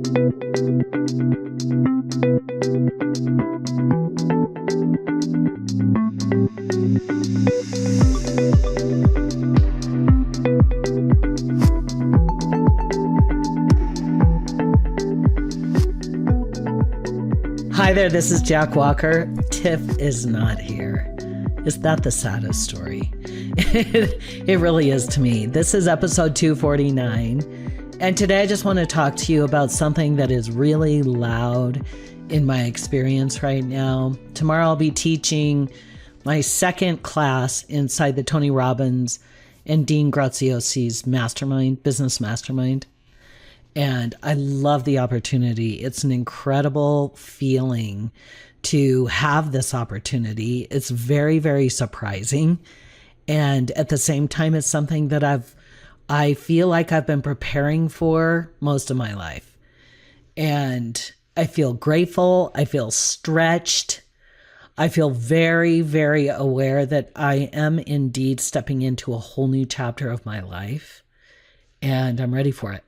Hi there, this is Jack Walker. Tiff is not here. Is that the saddest story? It really is to me. This is episode 249. And today I just want to talk to you about something that is really loud in my experience right now. Tomorrow I'll be teaching my second class inside the Tony Robbins and Dean Graziosi's mastermind, business mastermind. And I love the opportunity. It's an incredible feeling to have this opportunity. It's very, very surprising. And at the same time, it's something that I feel like I've been preparing for most of my life. And I feel grateful. I feel stretched. I feel very, very aware that I am indeed stepping into a whole new chapter of my life. And I'm ready for it.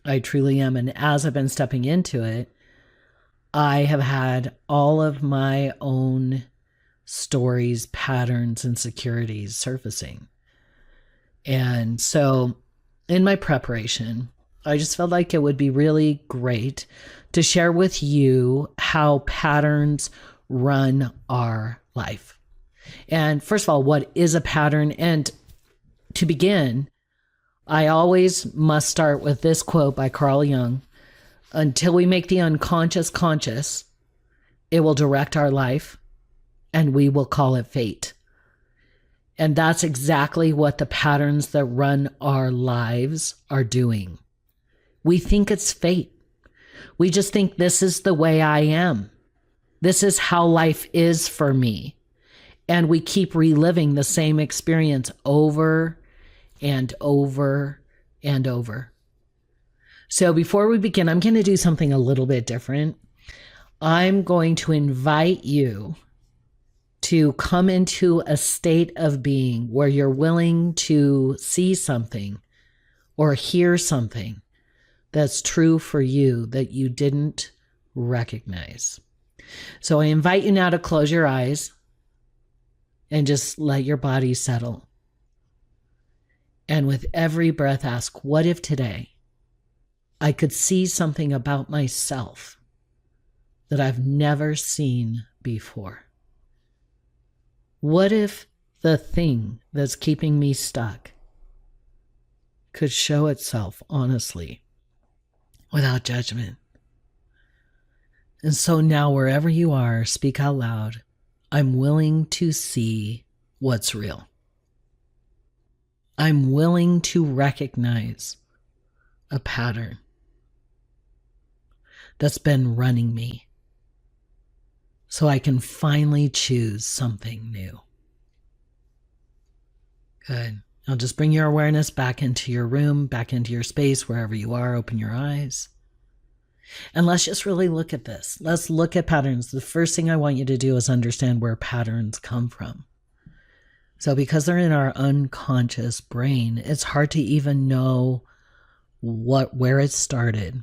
I truly am. And as I've been stepping into it, I have had all of my own stories, patterns, and insecurities surfacing. And so in my preparation, I just felt like it would be really great to share with you how patterns run our life. And first of all, what is a pattern? And to begin, I always must start with this quote by Carl Jung: until we make the unconscious conscious, it will direct our life and we will call it fate. And that's exactly what the patterns that run our lives are doing. We think it's fate. We just think this is the way I am. This is how life is for me. And we keep reliving the same experience over and over and over. So before we begin, I'm going to do something a little bit different. I'm going to invite you to come into a state of being where you're willing to see something or hear something that's true for you that you didn't recognize. So I invite you now to close your eyes and just let your body settle. And with every breath, ask, what if today I could see something about myself that I've never seen before? What if the thing that's keeping me stuck could show itself honestly, without judgment? And so now, wherever you are, speak out loud. I'm willing to see what's real. I'm willing to recognize a pattern that's been running me so I can finally choose something new. Good. Now just bring your awareness back into your room, back into your space, wherever you are. Open your eyes. And let's just really look at this. Let's look at patterns. The first thing I want you to do is understand where patterns come from. So because they're in our unconscious brain, it's hard to even know where it started.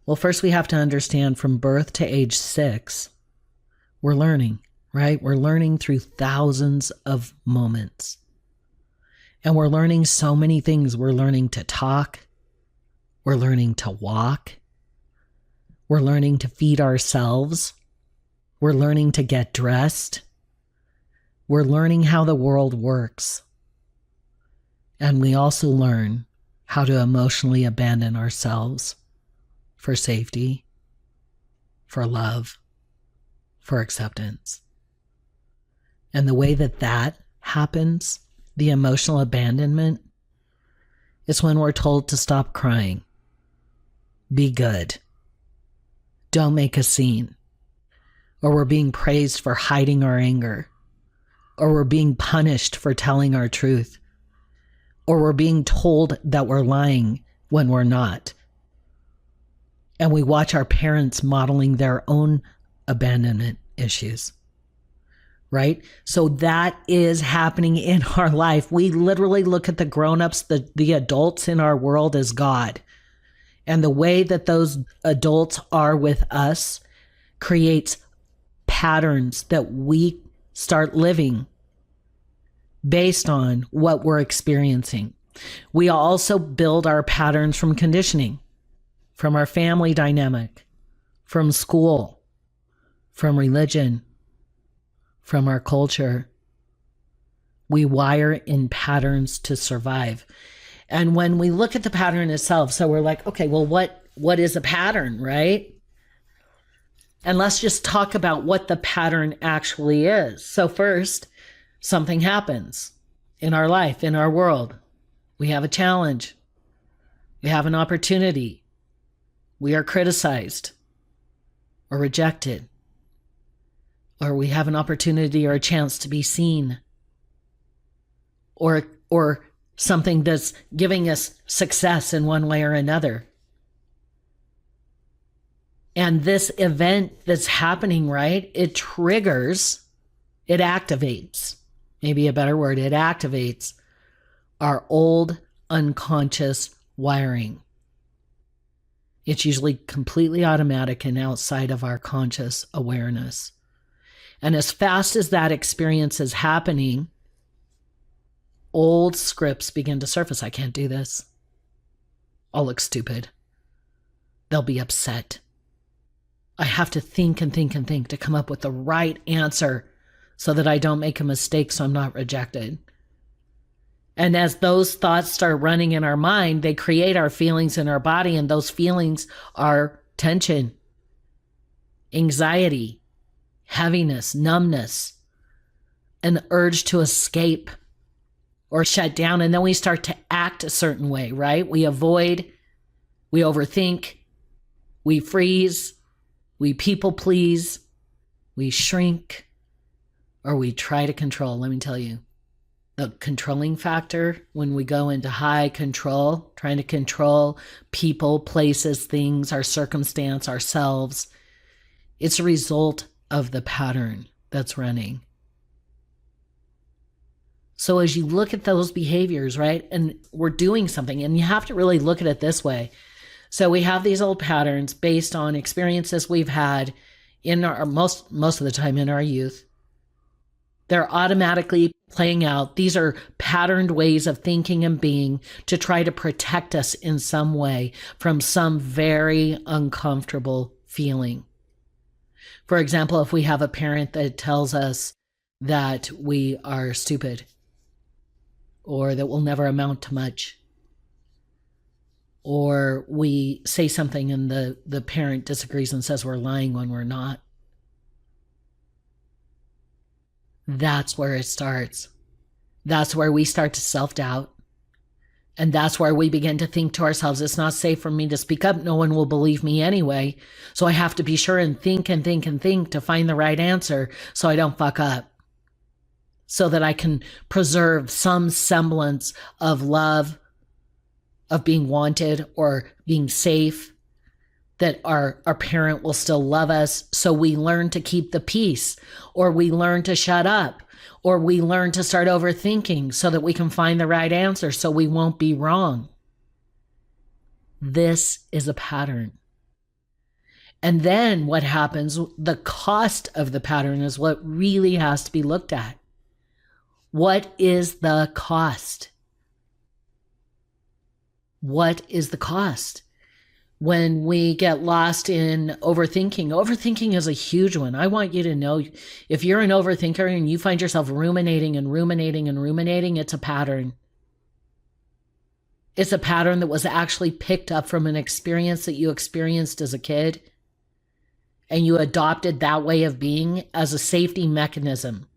Well, first we have to understand from birth to age 6, we're learning, right? We're learning through thousands of moments. And we're learning so many things. We're learning to talk. We're learning to walk. We're learning to feed ourselves. We're learning to get dressed. We're learning how the world works. And we also learn how to emotionally abandon ourselves for safety, for love, for acceptance. And the way that happens, the emotional abandonment, is when we're told to stop crying, be good, don't make a scene, or we're being praised for hiding our anger, or we're being punished for telling our truth, or we're being told that we're lying when we're not. And we watch our parents modeling their own abandonment issues, right? So that is happening in our life. We literally look at the grown-ups, the adults in our world as God. And the way that those adults are with us creates patterns that we start living based on what we're experiencing. We also build our patterns from conditioning, from our family dynamic, from school, from religion, from our culture. We wire in patterns to survive. And when we look at the pattern itself, so we're like, okay, well, what is a pattern, right? And let's just talk about what the pattern actually is. So first, something happens in our life, in our world. We have a challenge. We have an opportunity. We are criticized or rejected, or we have an opportunity or a chance to be seen, or something that's giving us success in one way or another. And this event that's happening, right? It triggers, it activates, maybe a better word, it activates our old unconscious wiring. It's usually completely automatic and outside of our conscious awareness. And as fast as that experience is happening, old scripts begin to surface. I can't do this. I'll look stupid. They'll be upset. I have to think and think and think to come up with the right answer so that I don't make a mistake, so I'm not rejected. And as those thoughts start running in our mind, they create our feelings in our body, and those feelings are tension, anxiety, heaviness, numbness, an urge to escape or shut down. And then we start to act a certain way, right? We avoid, we overthink, we freeze, we people please, we shrink, or we try to control. Let me tell you, the controlling factor, when we go into high control, trying to control people, places, things, our circumstance, ourselves, it's a result of the pattern that's running. So as you look at those behaviors, right, and we're doing something, and you have to really look at it this way. So we have these old patterns based on experiences we've had in our most of the time in our youth. They're automatically playing out. These are patterned ways of thinking and being to try to protect us in some way from some very uncomfortable feeling. For example, if we have a parent that tells us that we are stupid or that we'll never amount to much, or we say something and the parent disagrees and says we're lying when we're not, that's where it starts. That's where we start to self-doubt. And that's where we begin to think to ourselves, it's not safe for me to speak up. No one will believe me anyway. So I have to be sure and think and think and think to find the right answer so I don't fuck up. So that I can preserve some semblance of love, of being wanted or being safe, that our parent will still love us. So we learn to keep the peace, or we learn to shut up, or we learn to start overthinking so that we can find the right answer so we won't be wrong. This is a pattern. And then what happens, the cost of the pattern is what really has to be looked at. What is the cost? What is the cost? When we get lost in overthinking is a huge one. I want you to know, if you're an overthinker and you find yourself ruminating and ruminating and ruminating, it's a pattern. It's a pattern that was actually picked up from an experience that you experienced as a kid, and you adopted that way of being as a safety mechanism,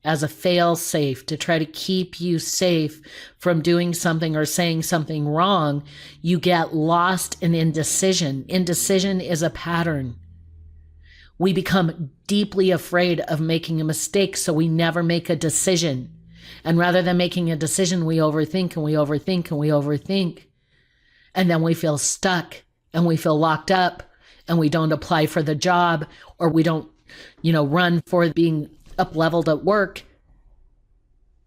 as a fail-safe to try to keep you safe from doing something or saying something wrong. You get lost in indecision. Indecision is a pattern. We become deeply afraid of making a mistake, so we never make a decision. And rather than making a decision, we overthink and we overthink and we overthink. And then we feel stuck and we feel locked up and we don't apply for the job, or we don't, run for being up-leveled at work,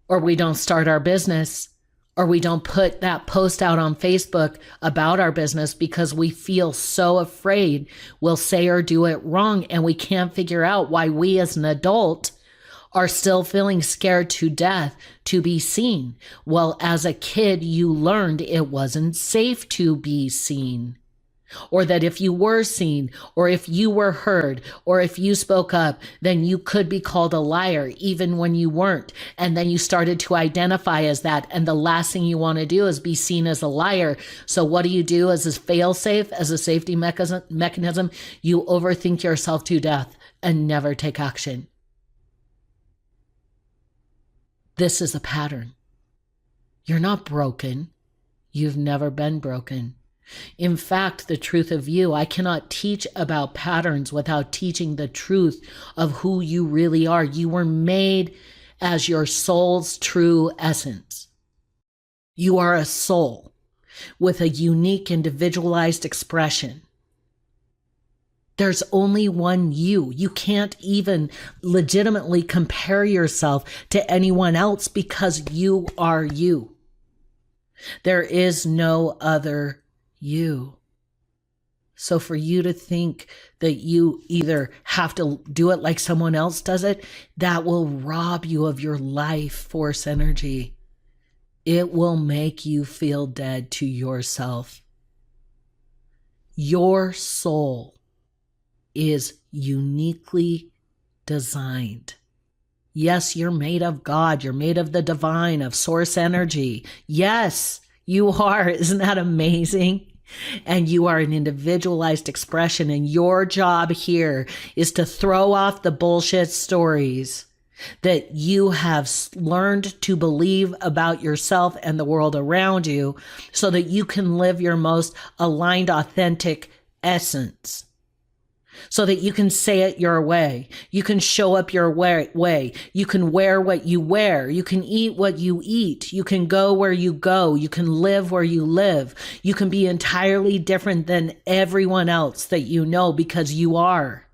or we don't start our business, Or we don't put that post out on Facebook about our business because we feel so afraid we'll say or do it wrong, and we can't figure out why we as an adult are still feeling scared to death to be seen. Well, as a kid, you learned it wasn't safe to be seen. Or that if you were seen, or if you were heard, or if you spoke up, then you could be called a liar, even when you weren't. And then you started to identify as that. And the last thing you want to do is be seen as a liar. So what do as a fail-safe, as a safety mechanism? You overthink yourself to death and never take action. This is a pattern. You're not broken. You've never been broken. In fact, the truth of you, I cannot teach about patterns without teaching the truth of who you really are. You were made as your soul's true essence. You are a soul with a unique individualized expression. There's only one you. You can't even legitimately compare yourself to anyone else because you are you. There is no other you. So for you to think that you either have to do it like someone else does it, that will rob you of your life force energy. It will make you feel dead to yourself. Your soul is uniquely designed. Yes, you're made of God. You're made of the divine, of source energy. Yes, you are. Isn't that amazing? And you are an individualized expression, and your job here is to throw off the bullshit stories that you have learned to believe about yourself and the world around you so that you can live your most aligned, authentic essence. So that you can say it your way. You can show up your way. You can wear what you wear. You can eat what you eat. You can go where you go. You can live where you live. You can be entirely different than everyone else that you know because you are.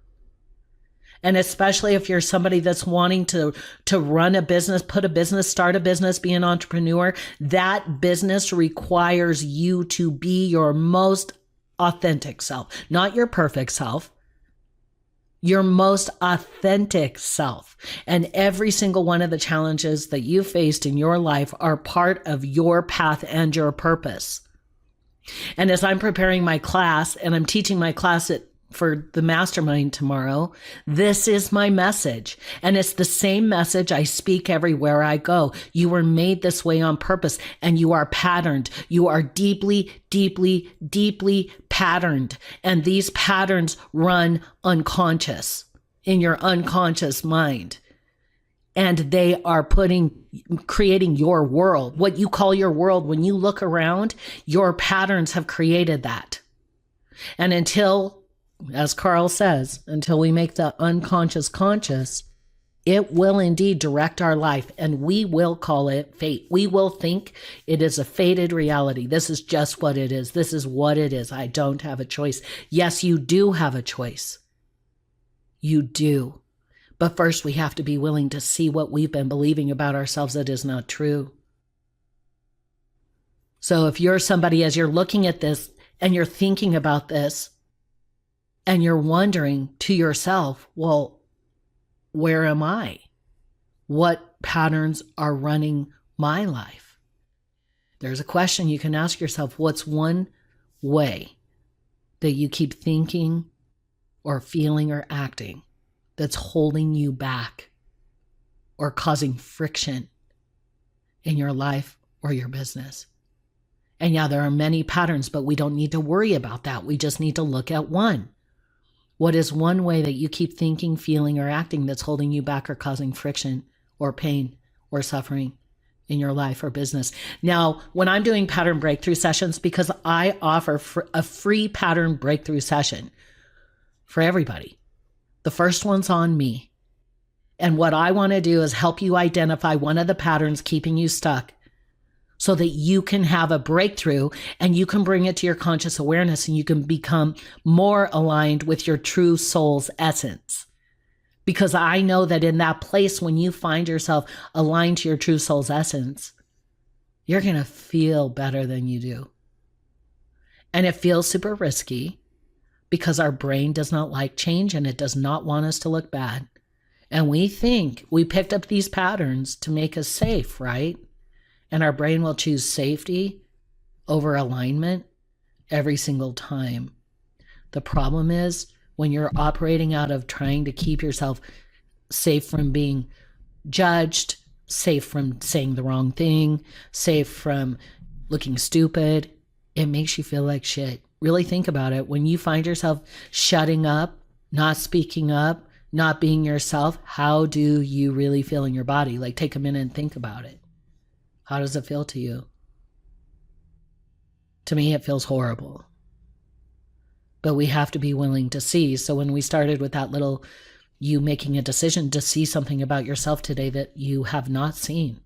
And especially if you're somebody that's wanting to run a business, put a business, start a business, be an entrepreneur, that business requires you to be your most authentic self, not your perfect self. Your most authentic self. And every single one of the challenges that you faced in your life are part of your path and your purpose. And as I'm preparing my class, and I'm teaching my class for the mastermind tomorrow, this is my message. And it's the same message I speak everywhere I go. You were made this way on purpose, and you are patterned. You are deeply, deeply, deeply patterned. And these patterns run unconscious in your unconscious mind. And they are creating your world. What you call your world, when you look around, your patterns have created that. And until, as Carl says, until we make the unconscious conscious, it will indeed direct our life, and we will call it fate. We will think it is a fated reality. This is just what it is. This is what it is. I don't have a choice. Yes, you do have a choice. You do. But first, we have to be willing to see what we've been believing about ourselves that is not true. So if you're somebody, as you're looking at this and you're thinking about this, and you're wondering to yourself, well, where am I? What patterns are running my life? There's a question you can ask yourself. What's one way that you keep thinking or feeling or acting that's holding you back or causing friction in your life or your business? And yeah, there are many patterns, but we don't need to worry about that. We just need to look at one. What is one way that you keep thinking, feeling, or acting that's holding you back or causing friction or pain or suffering in your life or business? Now, when I'm doing pattern breakthrough sessions, because I offer a free pattern breakthrough session for everybody, the first one's on me. And what I want to do is help you identify one of the patterns keeping you stuck so that you can have a breakthrough and you can bring it to your conscious awareness and you can become more aligned with your true soul's essence. Because I know that in that place, when you find yourself aligned to your true soul's essence, you're going to feel better than you do. And it feels super risky because our brain does not like change and it does not want us to look bad. And we think we picked up these patterns to make us safe, right? And our brain will choose safety over alignment every single time. The problem is when you're operating out of trying to keep yourself safe from being judged, safe from saying the wrong thing, safe from looking stupid, it makes you feel like shit. Really think about it. When you find yourself shutting up, not speaking up, not being yourself, how do you really feel in your body? Like, take a minute and think about it. How does it feel to you? To me, it feels horrible. But we have to be willing to see. So when we started with that little you making a decision to see something about yourself today that you have not seen,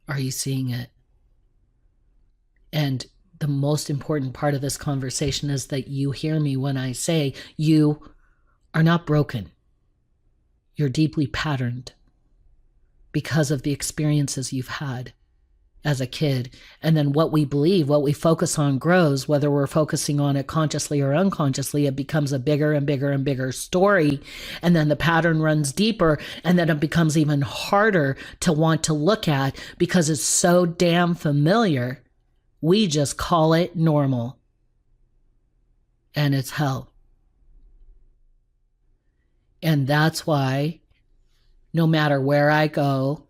are you seeing it? And the most important part of this conversation is that you hear me when I say you are not broken. You're deeply patterned because of the experiences you've had as a kid. And then what we believe, what we focus on grows, whether we're focusing on it consciously or unconsciously, it becomes a bigger and bigger and bigger story. And then the pattern runs deeper, and then it becomes even harder to want to look at because it's so damn familiar. We just call it normal. And it's hell. And that's why no matter where I go,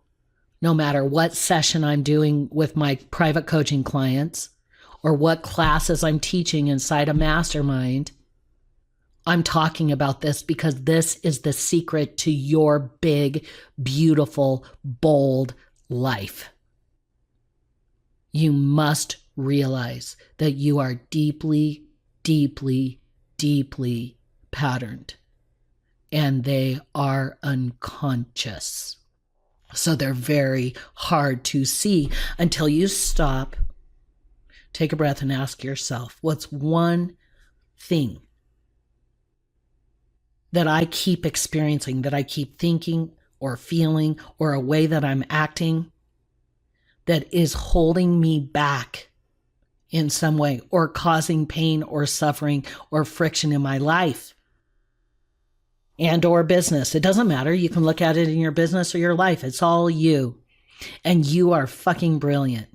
no matter what session I'm doing with my private coaching clients or what classes I'm teaching inside a mastermind, I'm talking about this because this is the secret to your big, beautiful, bold life. You must realize that you are deeply, deeply, deeply patterned, and they are unconscious. So they're very hard to see until you stop, take a breath, and ask yourself, what's one thing that I keep experiencing, that I keep thinking or feeling, or a way that I'm acting that is holding me back in some way or causing pain or suffering or friction in my life and or business. It doesn't matter. You can look at it in your business or your life. It's all you. And you are fucking brilliant.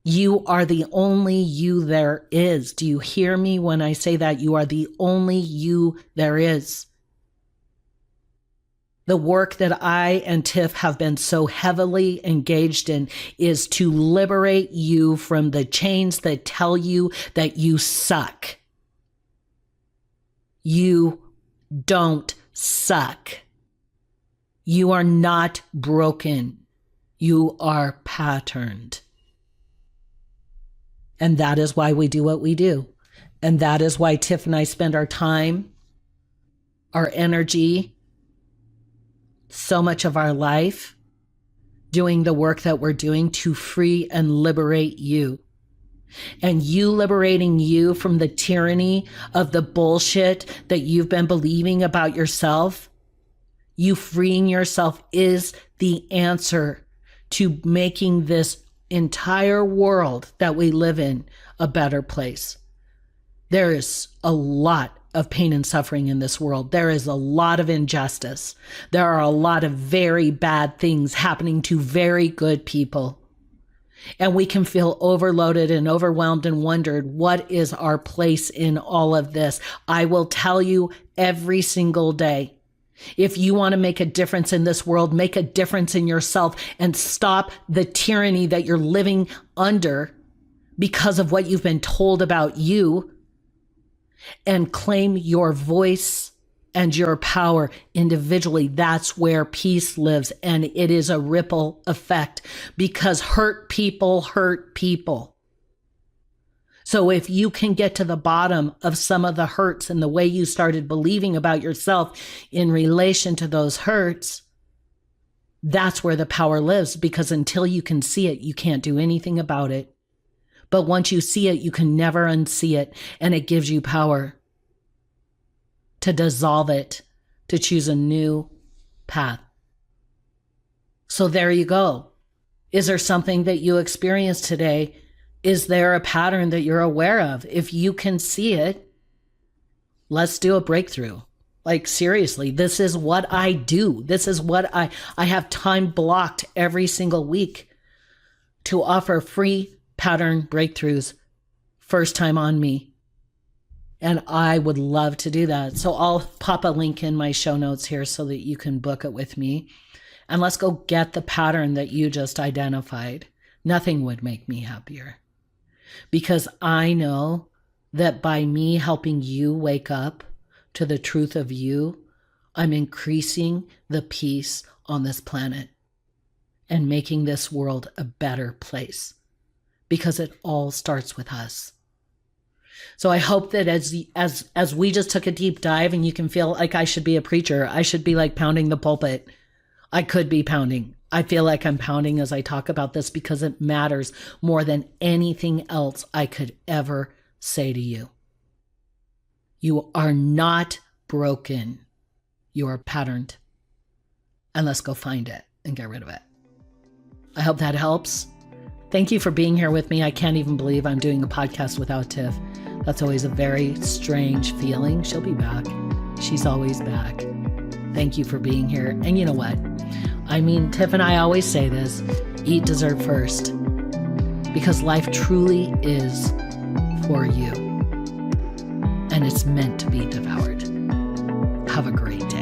You are the only you there is. Do you hear me when I say that? You are the only you there is. The work that I and Tiff have been so heavily engaged in is to liberate you from the chains that tell you that you suck. You don't suck. You are not broken. You are patterned. And that is why we do what we do. And that is why Tiff and I spend our time, our energy, so much of our life doing the work that we're doing to free and liberate you. And you liberating you from the tyranny of the bullshit that you've been believing about yourself, you freeing yourself is the answer to making this entire world that we live in a better place. There is a lot of pain and suffering in this world. There is a lot of injustice. There are a lot of very bad things happening to very good people. And we can feel overloaded and overwhelmed and wondered, what is our place in all of this? I will tell you every single day, if you want to make a difference in this world, make a difference in yourself and stop the tyranny that you're living under because of what you've been told about you, and claim your voice and your power individually. That's where peace lives. And it is a ripple effect because hurt people hurt people. So if you can get to the bottom of some of the hurts and the way you started believing about yourself in relation to those hurts, that's where the power lives, because until you can see it, you can't do anything about it. But once you see it, you can never unsee it. And it gives you power to dissolve it, to choose a new path. So there you go. Is there something that you experienced today? Is there a pattern that you're aware of? If you can see it, let's do a breakthrough. Like, seriously, this is what I do. This is what I have time blocked every single week to offer free pattern breakthroughs, first time on me. And I would love to do that. So I'll pop a link in my show notes here so that you can book it with me. And let's go get the pattern that you just identified. Nothing would make me happier. Because I know that by me helping you wake up to the truth of you, I'm increasing the peace on this planet and making this world a better place. Because it all starts with us. So I hope that as we just took a deep dive, and you can feel like I should be a preacher, I should be like pounding the pulpit. I could be pounding. I feel like I'm pounding as I talk about this because it matters more than anything else I could ever say to you. You are not broken. You are patterned. And let's go find it and get rid of it. I hope that helps. Thank you for being here with me. I can't even believe I'm doing a podcast without Tiff. That's always a very strange feeling. She'll be back. She's always back. Thank you for being here. And you know what? I mean, Tiff and I always say this, eat dessert first, because life truly is for you. And it's meant to be devoured. Have a great day.